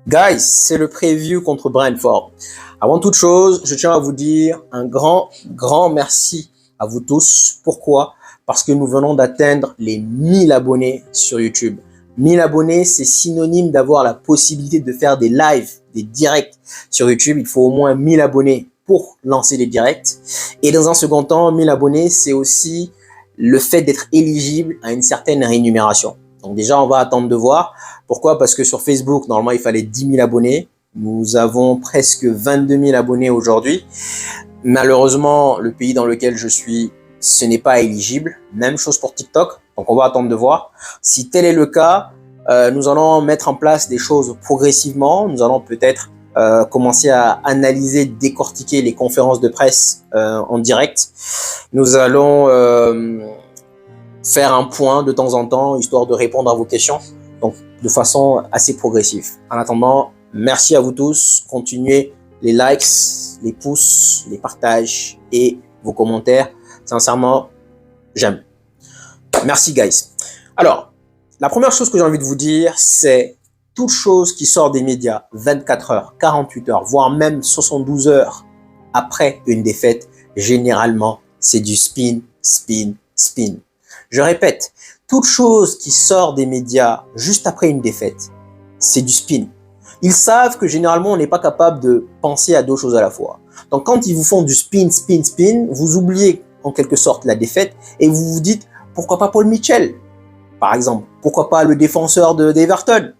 Guys, c'est le preview contre Brentford. Avant toute chose, je tiens à vous dire un grand merci à vous tous. Pourquoi? Parce que nous venons d'atteindre les 1000 abonnés sur YouTube. 1000 abonnés, c'est synonyme d'avoir la possibilité de faire des lives, des directs sur YouTube. Il faut au moins 1000 abonnés pour lancer des directs. Et dans un second temps, 1000 abonnés, c'est aussi le fait d'être éligible à une certaine rémunération. Donc déjà, on va attendre de voir. Pourquoi? Parce que sur Facebook, normalement, il fallait 10 000 abonnés. Nous avons presque 22 000 abonnés aujourd'hui. Malheureusement, le pays dans lequel je suis, ce n'est pas éligible. Même chose pour TikTok. Donc, on va attendre de voir. Si tel est le cas, nous allons mettre en place des choses progressivement. Nous allons peut-être commencer à analyser, décortiquer les conférences de presse en direct. Nous allons faire un point de temps en temps, histoire de répondre à vos questions. Donc, de façon assez progressive. En attendant, merci à vous tous. Continuez les likes, les pouces, les partages et vos commentaires. Sincèrement, j'aime. Merci, guys. Alors, la première chose que j'ai envie de vous dire, c'est toute chose qui sort des médias 24 heures, 48 heures, voire même 72 heures après une défaite, généralement, c'est du spin, spin, spin. Je répète, toute chose qui sort des médias juste après une défaite, c'est du spin. Ils savent que généralement, on n'est pas capable de penser à deux choses à la fois. Donc, quand ils vous font du spin, spin, spin, vous oubliez en quelque sorte la défaite et vous vous dites, pourquoi pas Paul Mitchell, par exemple? Pourquoi pas le défenseur d'Everton?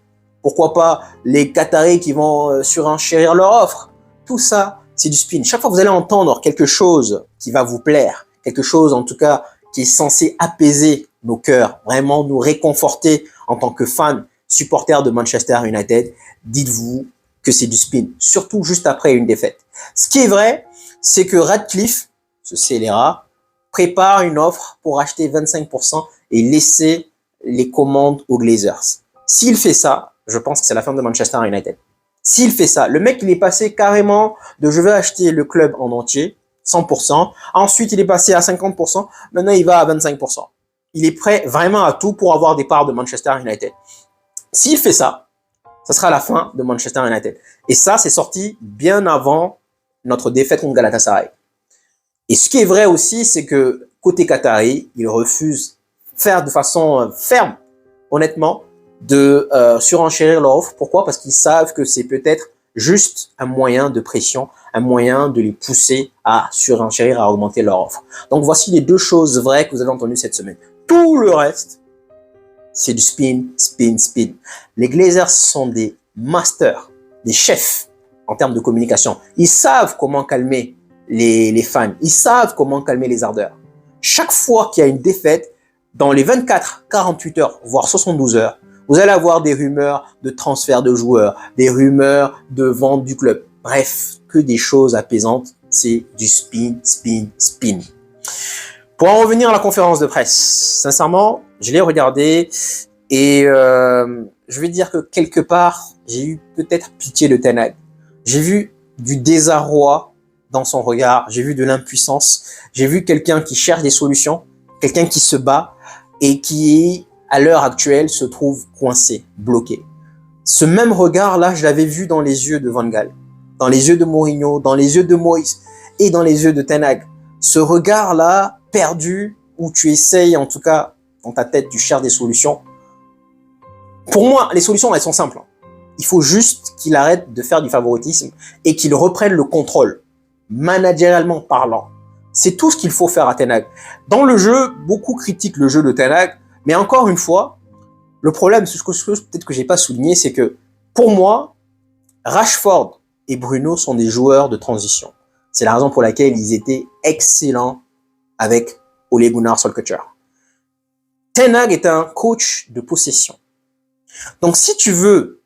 Pourquoi pas les Qataris qui vont surenchérir leur offre? Tout ça, c'est du spin. Chaque fois que vous allez entendre quelque chose qui va vous plaire, quelque chose en tout cas qui est censé apaiser nos cœurs, vraiment nous réconforter en tant que fans, supporters de Manchester United, dites-vous que c'est du spin, surtout juste après une défaite. Ce qui est vrai, c'est que Radcliffe, ce scélérat, prépare une offre pour acheter 25% et laisser les commandes aux Glazers. S'il fait ça, je pense que c'est la fin de Manchester United. S'il fait ça, le mec, il est passé carrément de je vais acheter le club en entier, 100%. Ensuite, il est passé à 50%. Maintenant, il va à 25%. Il est prêt vraiment à tout pour avoir des parts de Manchester United. S'il fait ça, ça sera la fin de Manchester United. Et ça, c'est sorti bien avant notre défaite contre Galatasaray. Et ce qui est vrai aussi, c'est que côté Qatari, ils refusent faire de façon ferme, honnêtement, de surenchérir leur offre. Pourquoi? Parce qu'ils savent que c'est peut-être juste un moyen de pression, un moyen de les pousser à surenchérir, à augmenter leur offre. Donc, voici les deux choses vraies que vous avez entendues cette semaine. Tout le reste, c'est du spin, spin, spin. Les Glazers sont des masters, des chefs en termes de communication. Ils savent comment calmer les fans. Ils savent comment calmer les ardeurs. Chaque fois qu'il y a une défaite, dans les 24, 48 heures, voire 72 heures, vous allez avoir des rumeurs de transfert de joueurs, des rumeurs de vente du club. Bref, que des choses apaisantes. C'est du spin, spin, spin. Pour en revenir à la conférence de presse, sincèrement, je l'ai regardée et je vais dire que quelque part, j'ai eu peut-être pitié de Ten Hag. J'ai vu du désarroi dans son regard, j'ai vu de l'impuissance, j'ai vu quelqu'un qui cherche des solutions, quelqu'un qui se bat et qui, à l'heure actuelle, se trouve coincé, bloqué. Ce même regard-là, je l'avais vu dans les yeux de Van Gaal, dans les yeux de Mourinho, dans les yeux de Moïse et dans les yeux de Ten Hag. Ce regard-là, perdu, où tu essayes, en tout cas, dans ta tête, tu cherches des solutions. Pour moi, les solutions, elles sont simples. Il faut juste qu'il arrête de faire du favoritisme et qu'il reprenne le contrôle, managérialement parlant. C'est tout ce qu'il faut faire à Ten Hag. Dans le jeu, beaucoup critiquent le jeu de Ten Hag, mais encore une fois, le problème, ce que peut-être que j'ai pas souligné, c'est que pour moi, Rashford et Bruno sont des joueurs de transition. C'est la raison pour laquelle ils étaient excellents avec Ole Gunnar Solskjaer. Ten Hag est un coach de possession. Donc, si tu veux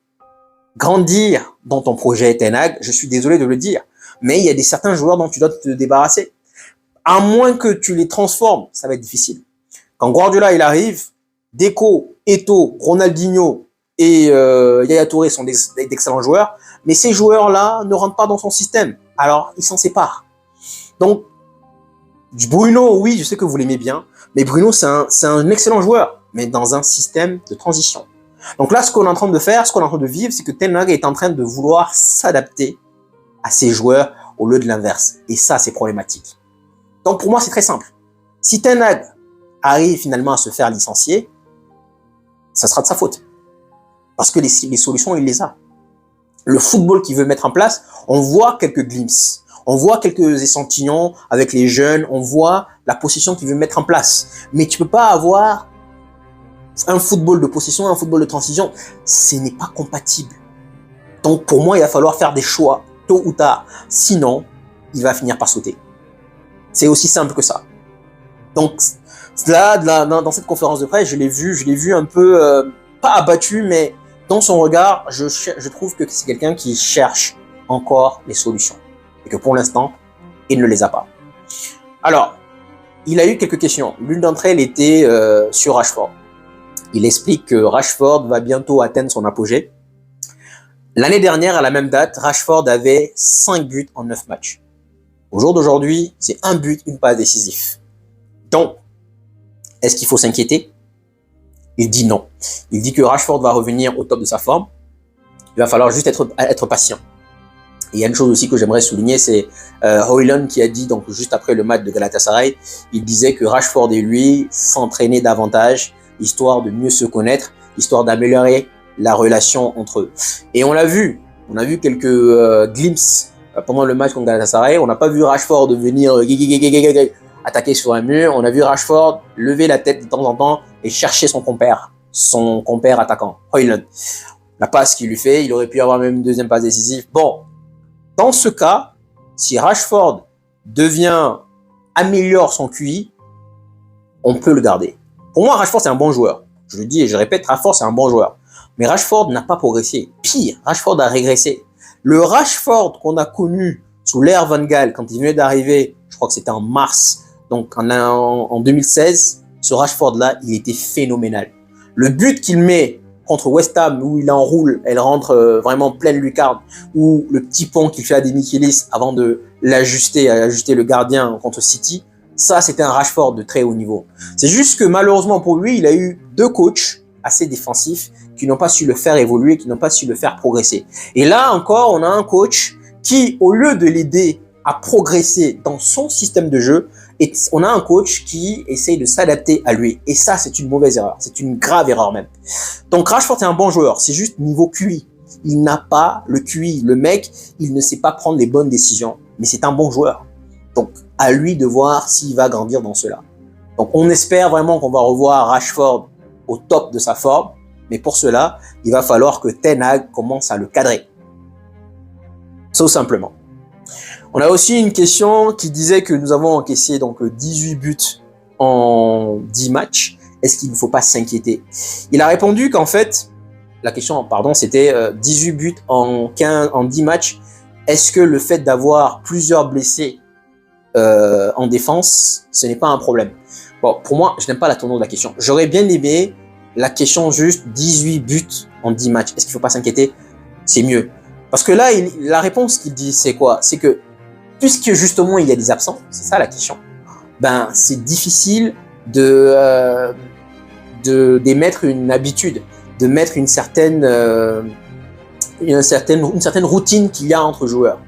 grandir dans ton projet Ten Hag, je suis désolé de le dire, mais il y a certains joueurs dont tu dois te débarrasser. À moins que tu les transformes, ça va être difficile. Quand Guardiola il arrive, Deco, Eto'o, Ronaldinho et Yaya Touré sont d'excellents joueurs, mais ces joueurs-là ne rentrent pas dans son système. Alors, ils s'en séparent. Donc, Bruno, oui, je sais que vous l'aimez bien, mais Bruno, c'est un excellent joueur, mais dans un système de transition. Donc là, ce qu'on est en train de faire, ce qu'on est en train de vivre, c'est que Ten Hag est en train de vouloir s'adapter à ses joueurs au lieu de l'inverse. Et ça, c'est problématique. Donc pour moi, c'est très simple. Si Ten Hag arrive finalement à se faire licencier, ça sera de sa faute. Parce que les solutions, il les a. Le football qu'il veut mettre en place, on voit quelques glimpses. On voit quelques échantillons avec les jeunes. On voit la possession qu'il veut mettre en place. Mais tu peux pas avoir un football de possession, un football de transition. Ce n'est pas compatible. Donc pour moi, il va falloir faire des choix, tôt ou tard. Sinon, il va finir par sauter. C'est aussi simple que ça. Donc là, dans cette conférence de presse, je l'ai vu un peu, pas abattu, mais dans son regard, je trouve que c'est quelqu'un qui cherche encore les solutions. Et que pour l'instant, il ne les a pas. Alors, il a eu quelques questions. L'une d'entre elles était sur Rashford. Il explique que Rashford va bientôt atteindre son apogée. L'année dernière, à la même date, Rashford avait 5 buts en 9 matchs. Au jour d'aujourd'hui, c'est 1 but, une passe décisif. Donc, est-ce qu'il faut s'inquiéter? Il dit non. Il dit que Rashford va revenir au top de sa forme. Il va falloir juste être patient. Et il y a une chose aussi que j'aimerais souligner, c'est Højlund qui a dit, donc juste après le match de Galatasaray, il disait que Rashford et lui s'entraînaient davantage, histoire de mieux se connaître, histoire d'améliorer la relation entre eux. Et on l'a vu, on a vu quelques glimpses pendant le match contre Galatasaray. On n'a pas vu Rashford venir attaquer sur un mur. On a vu Rashford lever la tête de temps en temps et chercher son compère attaquant, Højlund. La passe qu'il lui fait, il aurait pu avoir même une deuxième passe décisive. Bon, dans ce cas, si Rashford améliore son QI, on peut le garder. Pour moi, Rashford, c'est un bon joueur. Je le dis et je répète, Rashford, c'est un bon joueur. Mais Rashford n'a pas progressé. Pire, Rashford a régressé. Le Rashford qu'on a connu sous l'ère Van Gaal, quand il venait d'arriver, je crois que c'était en mars, donc en 2016, ce Rashford-là, il était phénoménal. Le but qu'il met contre West Ham, où il enroule, elle rentre vraiment pleine lucarne, ou le petit pont qu'il fait à Demichelis avant de ajuster le gardien contre City, ça, c'était un Rashford de très haut niveau. C'est juste que malheureusement pour lui, il a eu 2 coachs assez défensifs qui n'ont pas su le faire évoluer, qui n'ont pas su le faire progresser. Et là encore, on a un coach qui, au lieu de l'aider à progresser dans son système de jeu, on a un coach qui essaye de s'adapter à lui. Et ça, c'est une mauvaise erreur. C'est une grave erreur même. Donc Rashford, c'est un bon joueur. C'est juste niveau QI. Il n'a pas le QI. Le mec, il ne sait pas prendre les bonnes décisions. Mais c'est un bon joueur. Donc, à lui de voir s'il va grandir dans cela. Donc, on espère vraiment qu'on va revoir Rashford au top de sa forme. Mais pour cela, il va falloir que Ten Hag commence à le cadrer. Tout simplement. On a aussi une question qui disait que nous avons encaissé donc 18 buts en 10 matchs. Est-ce qu'il ne faut pas s'inquiéter? Il a répondu qu'en fait, la question, pardon, c'était 18 buts en 10 matchs. Est-ce que le fait d'avoir plusieurs blessés en défense, ce n'est pas un problème? Bon, pour moi, je n'aime pas la tournure de la question. J'aurais bien aimé la question juste 18 buts en 10 matchs. Est-ce qu'il ne faut pas s'inquiéter? C'est mieux. Parce que là, la réponse qu'il dit, c'est quoi? C'est que puisque justement il y a des absents, c'est ça la question, ben c'est difficile d'émettre une habitude, de mettre une certaine routine qu'il y a entre joueurs.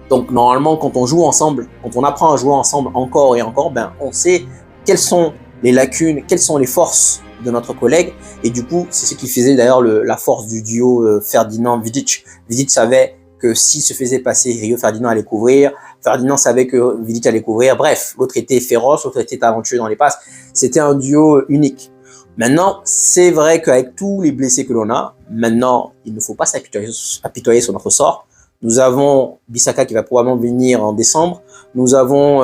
Donc normalement quand on joue ensemble, quand on apprend à jouer ensemble encore et encore, ben on sait quelles sont les lacunes, quelles sont les forces de notre collègue, et du coup c'est ce qui faisait d'ailleurs la force du duo Ferdinand-Vidic. Vidic savait que s'il se faisait passer, Rio Ferdinand allait couvrir. Ferdinand savait que Vidic allait couvrir. Bref, l'autre était féroce, l'autre était talentueux dans les passes. C'était un duo unique. Maintenant, c'est vrai qu'avec tous les blessés que l'on a, maintenant, il ne faut pas s'apitoyer sur notre sort. Nous avons Bissaka qui va probablement venir en décembre. Nous avons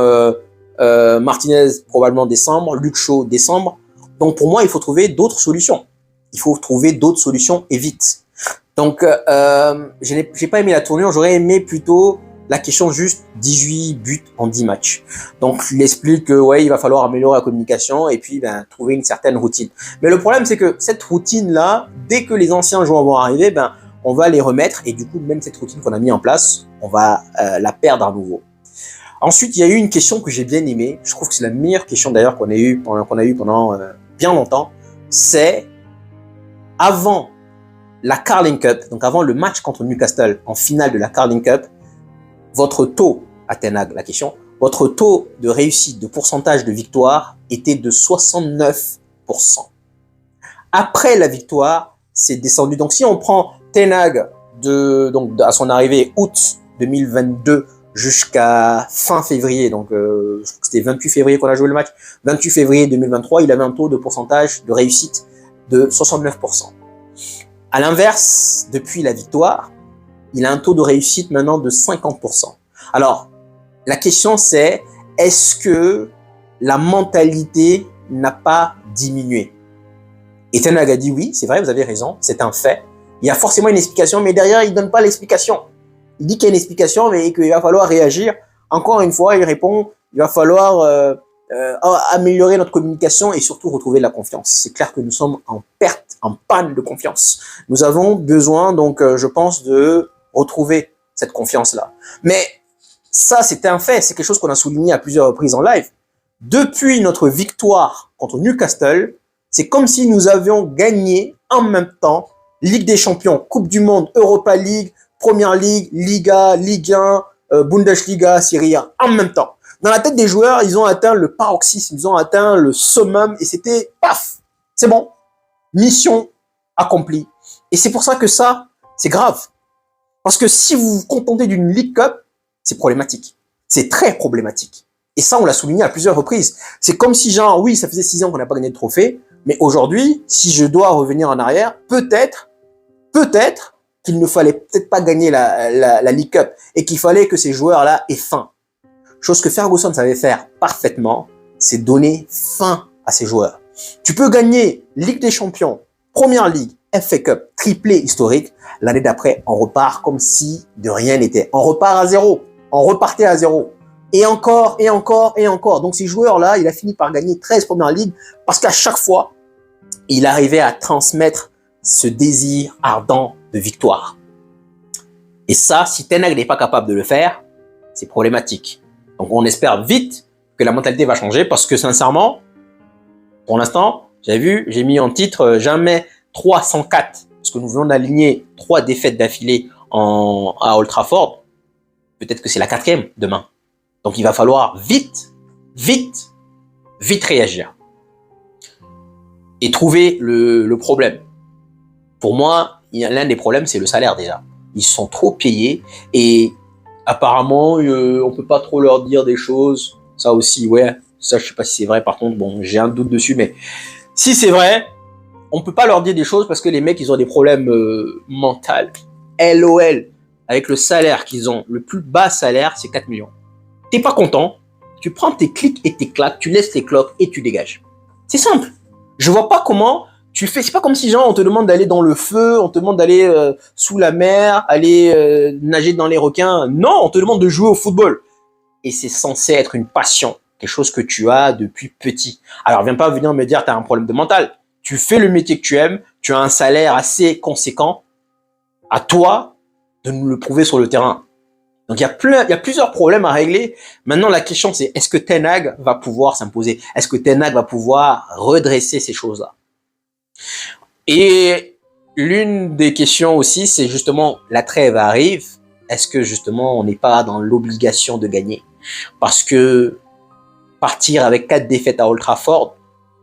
Martinez probablement décembre. Luke Shaw décembre. Donc pour moi, il faut trouver d'autres solutions. Il faut trouver d'autres solutions et vite. Donc, j'ai pas aimé la tournure, j'aurais aimé plutôt la question juste 18 buts en 10 matchs. Donc, il explique que ouais, il va falloir améliorer la communication et puis ben trouver une certaine routine. Mais le problème, c'est que cette routine-là, dès que les anciens joueurs vont arriver, ben on va les remettre et du coup, même cette routine qu'on a mis en place, on va la perdre à nouveau. Ensuite, il y a eu une question que j'ai bien aimée. Je trouve que c'est la meilleure question d'ailleurs qu'on a eu pendant bien longtemps. C'est avant la Carling Cup, donc avant le match contre Newcastle en finale de la Carling Cup, votre taux, à Ten Hag, la question, votre taux de réussite, de pourcentage de victoire était de 69%. Après la victoire, c'est descendu. Donc si on prend Ten Hag donc à son arrivée août 2022 jusqu'à fin février, donc c'était 28 février qu'on a joué le match, 28 février 2023, il avait un taux de pourcentage de réussite de 69%. À l'inverse, depuis la victoire, il a un taux de réussite maintenant de 50%. Alors, la question c'est, est-ce que la mentalité n'a pas diminué? Et Ten Hag a dit oui, c'est vrai, vous avez raison, c'est un fait. Il y a forcément une explication, mais derrière, il ne donne pas l'explication. Il dit qu'il y a une explication, mais qu'il va falloir réagir. Encore une fois, il répond, il va falloir améliorer notre communication et surtout retrouver la confiance. C'est clair que nous sommes en perte, en panne de confiance. Nous avons besoin, donc, je pense, de retrouver cette confiance-là. Mais ça, c'était un fait. C'est quelque chose qu'on a souligné à plusieurs reprises en live. Depuis notre victoire contre Newcastle, c'est comme si nous avions gagné en même temps Ligue des Champions, Coupe du Monde, Europa League, Première Ligue, Liga, Ligue 1, Bundesliga, Serie A, en même temps. Dans la tête des joueurs, ils ont atteint le paroxysme, ils ont atteint le summum et c'était paf, c'est bon, mission accomplie. Et c'est pour ça que ça, c'est grave. Parce que si vous vous contentez d'une League Cup, c'est problématique. C'est très problématique. Et ça, on l'a souligné à plusieurs reprises. C'est comme si genre, oui, ça faisait 6 ans qu'on n'a pas gagné de trophée, mais aujourd'hui, si je dois revenir en arrière, peut-être qu'il ne fallait peut-être pas gagner la League Cup et qu'il fallait que ces joueurs-là aient faim. Chose que Ferguson savait faire parfaitement, c'est donner faim à ces joueurs. Tu peux gagner Ligue des Champions, Première Ligue, FA Cup, triplé historique. L'année d'après, on repart comme si de rien n'était. On repart à zéro. On repartait à zéro. Et encore, et encore, et encore. Donc ces joueurs-là, il a fini par gagner 13 Premières Ligues parce qu'à chaque fois, il arrivait à transmettre ce désir ardent de victoire. Et ça, si Ten Hag n'est pas capable de le faire, c'est problématique. Donc on espère vite que la mentalité va changer parce que sincèrement, pour l'instant, j'ai mis en titre jamais 304 parce que nous venons d'aligner 3 défaites d'affilée à Old Trafford. Peut-être que c'est la 4e demain. Donc il va falloir vite réagir et trouver le problème. Pour moi, l'un des problèmes, c'est le salaire déjà. Ils sont trop payés et apparemment, on peut pas trop leur dire des choses. Ça aussi, ouais, ça je sais pas si c'est vrai. Par contre, bon, j'ai un doute dessus, mais si c'est vrai, on peut pas leur dire des choses parce que les mecs, ils ont des problèmes mentaux. LOL, avec le salaire qu'ils ont, le plus bas salaire, c'est 4 millions. T'es pas content, tu prends tes clics et tes claques, tu laisses tes cloques et tu dégages. C'est simple. Je vois pas comment tu fais. C'est pas comme si genre on te demande d'aller dans le feu, on te demande d'aller sous la mer, aller nager dans les requins. Non, on te demande de jouer au football. Et c'est censé être une passion, quelque chose que tu as depuis petit. Alors viens pas venir me dire t'as un problème de mental. Tu fais le métier que tu aimes, tu as un salaire assez conséquent. À toi de nous le prouver sur le terrain. Donc il y a plusieurs problèmes à régler. Maintenant la question c'est est-ce que Ten Hag va pouvoir s'imposer? Est-ce que Ten Hag va pouvoir redresser ces choses-là? Et l'une des questions aussi c'est justement la trêve arrive. Est-ce que justement on n'est pas dans l'obligation de gagner? Parce que partir avec 4 défaites à Old Trafford,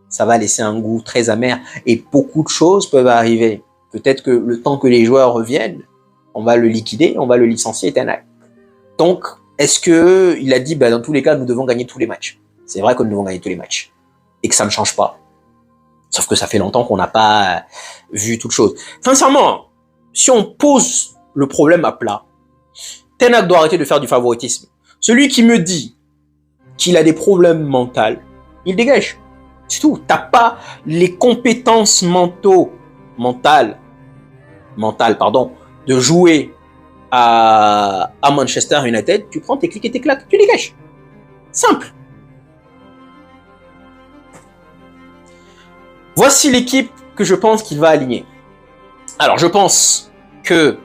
ça va laisser un goût très amer et beaucoup de choses peuvent arriver. Peut-être que le temps que les joueurs reviennent, on va le liquider, on va le licencier Ten Hag. Donc, est-ce que il a dit, bah, dans tous les cas, nous devons gagner tous les matchs? C'est vrai que nous devons gagner tous les matchs. Et que ça ne change pas. Sauf que ça fait longtemps qu'on n'a pas vu toute chose. Sincèrement, si on pose le problème à plat, Ten Hag doit arrêter de faire du favoritisme. Celui qui me dit qu'il a des problèmes mentaux, il dégage. C'est tout. T'as pas les compétences mentales, de jouer à Manchester United, tu prends tes clics et tes claques, tu dégages. Simple. Voici l'équipe que je pense qu'il va aligner. Alors, je pense que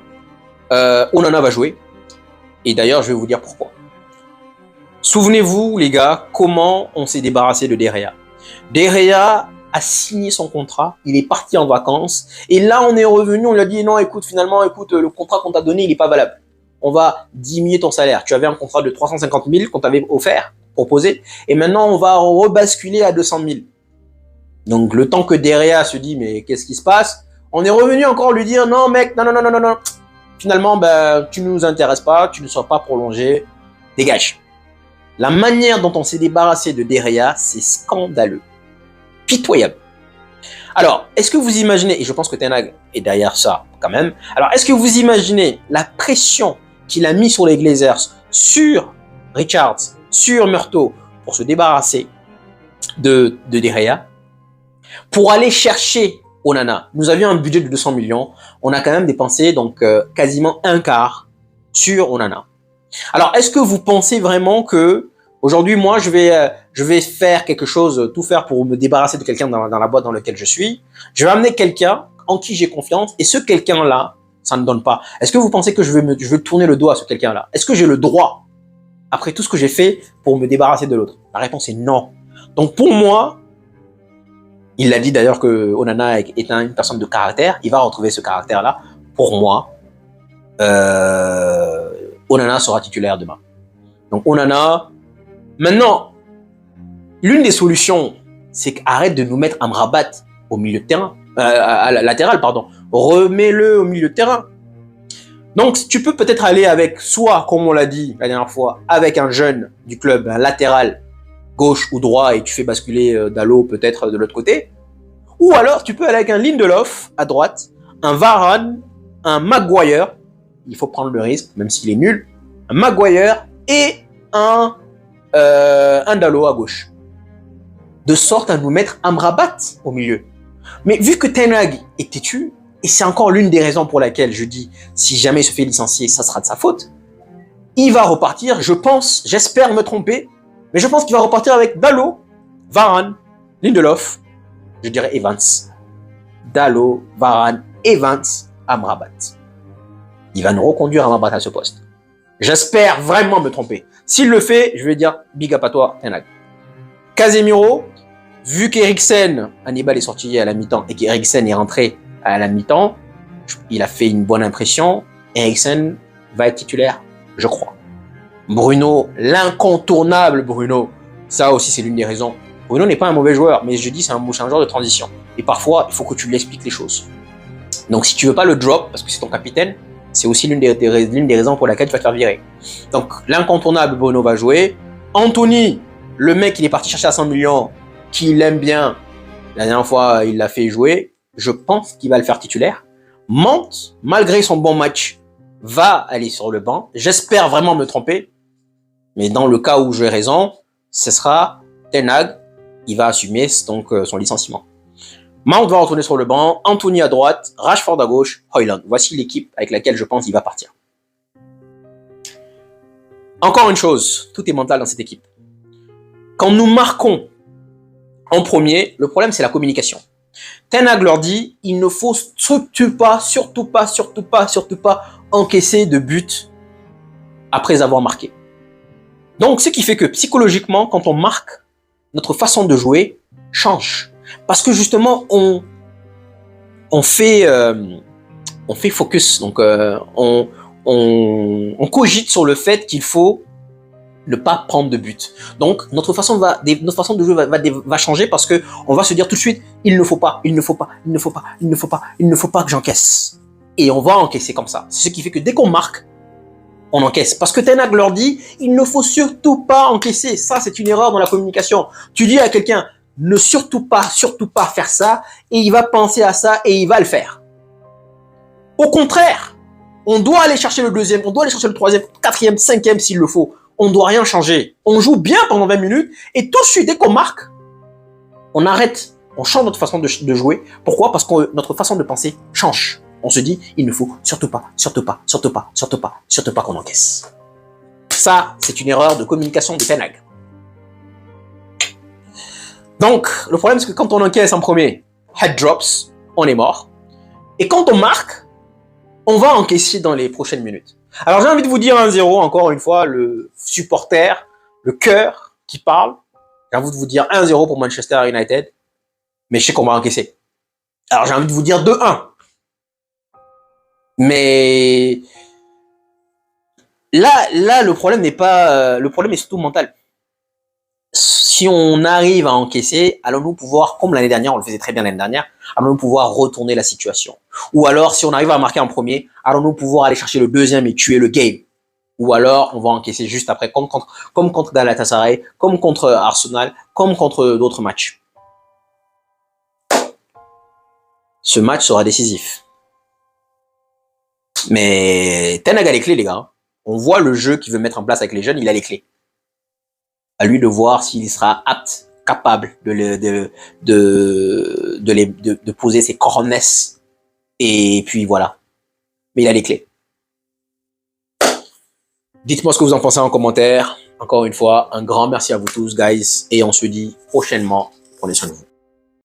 Onana va jouer. Et d'ailleurs, je vais vous dire pourquoi. Souvenez-vous, les gars, comment on s'est débarrassé de De Gea. De Gea a signé son contrat, il est parti en vacances, et là on est revenu, on lui a dit non, écoute, finalement, écoute, le contrat qu'on t'a donné, il n'est pas valable. On va diminuer ton salaire. Tu avais un contrat de 350 000 qu'on t'avait offert, proposé, et maintenant on va rebasculer à 200 000. Donc le temps que Derea se dit mais qu'est-ce qui se passe, on est revenu encore lui dire non mec, non. Finalement, ben, tu ne nous intéresses pas, tu ne seras pas prolongé, dégage. La manière dont on s'est débarrassé de Derea, c'est scandaleux, pitoyable. Alors, est-ce que vous imaginez, et je pense que Ten Hag est derrière ça quand même, alors est-ce que vous imaginez la pression qu'il a mis sur les Glazers, sur Richards, sur Murto, pour se débarrasser de Derea, pour aller chercher Onana? Nous avions un budget de 200 millions, on a quand même dépensé donc quasiment un quart sur Onana. Alors, est-ce que vous pensez vraiment que aujourd'hui, moi, je vais faire quelque chose, tout faire pour me débarrasser de quelqu'un dans la boîte dans laquelle je suis? Je vais amener quelqu'un en qui j'ai confiance, et ce quelqu'un-là, ça ne donne pas. Est-ce que vous pensez que je vais tourner le dos à ce quelqu'un-là? Est-ce que j'ai le droit, après tout ce que j'ai fait, pour me débarrasser de l'autre? La réponse est non. Donc pour moi, il a dit d'ailleurs que Onana est une personne de caractère, il va retrouver ce caractère-là. Pour moi, Onana sera titulaire demain. Donc Onana, maintenant, l'une des solutions, c'est qu'arrête de nous mettre Amrabat au milieu de terrain, à la latéral, pardon. Remets-le au milieu de terrain. Donc, tu peux peut-être aller avec, soit, comme on l'a dit la dernière fois, avec un jeune du club, un latéral, gauche ou droit, et tu fais basculer Dalot peut-être de l'autre côté. Ou alors, tu peux aller avec un Lindelof à droite, un Varane, un Maguire, il faut prendre le risque, même s'il est nul, un Maguire et un Dalot à gauche. De sorte à nous mettre Amrabat au milieu. Mais vu que Ten Hag est têtu, et c'est encore l'une des raisons pour laquelle je dis, si jamais il se fait licencier, ça sera de sa faute, il va repartir, je pense, j'espère me tromper, mais je pense qu'il va repartir avec Dalot, Varane, Lindelof, je dirais Evans. Dalot, Varane, Evans, Amrabat. Il va nous reconduire Amrabat à ce poste. J'espère vraiment me tromper. S'il le fait, je vais dire big up à toi, Ten Hag. Casemiro, vu qu'Eriksen, Hannibal est sorti à la mi-temps et qu'Eriksen est rentré à la mi-temps, il a fait une bonne impression. Eriksen va être titulaire, je crois. Bruno, l'incontournable Bruno, ça aussi c'est l'une des raisons. Bruno n'est pas un mauvais joueur, mais je dis c'est un joueur de transition. Et parfois, il faut que tu lui expliques les choses. Donc si tu veux pas le drop, parce que c'est ton capitaine, c'est aussi l'une des raisons pour laquelle tu vas te faire virer. Donc l'incontournable Bruno va jouer. Anthony, le mec il est parti chercher à 100 millions, qu'il aime bien, la dernière fois il l'a fait jouer, je pense qu'il va le faire titulaire. Mount, malgré son bon match, va aller sur le banc. J'espère vraiment me tromper, mais dans le cas où j'ai raison, ce sera Ten Hag, il va assumer donc son licenciement. Mount va retourner sur le banc, Anthony à droite, Rashford à gauche, Højlund. Voici l'équipe avec laquelle je pense qu'il va partir. Encore une chose, tout est mental dans cette équipe. Quand nous marquons en premier, le problème c'est la communication. Ten Hag leur dit, il ne faut surtout pas encaisser de but après avoir marqué. Donc ce qui fait que psychologiquement, quand on marque, notre façon de jouer change. Parce que justement, on fait focus, donc on cogite sur le fait qu'il faut ne pas prendre de but. Donc notre façon de jouer va changer parce que on va se dire tout de suite, il ne faut pas que j'encaisse. Et on va encaisser comme ça. C'est ce qui fait que dès qu'on marque, on encaisse. Parce que Ten Hag leur dit, il ne faut surtout pas encaisser. Ça, c'est une erreur dans la communication. Tu dis à quelqu'un, ne surtout pas faire ça, et il va penser à ça et il va le faire. Au contraire, on doit aller chercher le deuxième, on doit aller chercher le troisième, quatrième, cinquième s'il le faut. On ne doit rien changer. On joue bien pendant 20 minutes et tout de suite, dès qu'on marque, on arrête, on change notre façon de jouer. Pourquoi? Parce que notre façon de penser change. On se dit, il ne faut surtout pas qu'on encaisse. Ça, c'est une erreur de communication de Ten Hag. Donc, le problème, c'est que quand on encaisse en premier, head drops, on est mort. Et quand on marque, on va encaisser dans les prochaines minutes. Alors, j'ai envie de vous dire 1-0, encore une fois, le supporter, le cœur qui parle. J'ai envie de vous dire 1-0 pour Manchester United. Mais je sais qu'on va encaisser. Alors, j'ai envie de vous dire 2-1. Mais là, le problème n'est pas... le problème est surtout mental. Si on arrive à encaisser, allons-nous pouvoir, comme l'année dernière, on le faisait très bien l'année dernière, allons-nous pouvoir retourner la situation? Ou alors, si on arrive à marquer en premier, allons-nous pouvoir aller chercher le deuxième et tuer le game? Ou alors, on va encaisser juste après, comme contre Galatasaray, comme contre Arsenal, comme contre d'autres matchs. Ce match sera décisif. Mais Ten Hag a les clés, les gars. On voit le jeu qu'il veut mettre en place avec les jeunes, il a les clés. À lui de voir s'il sera apte, capable de poser ses cornes. Et puis voilà. Mais il a les clés. Dites-moi ce que vous en pensez en commentaire. Encore une fois, un grand merci à vous tous, guys. Et on se dit prochainement. Prenez soin de vous.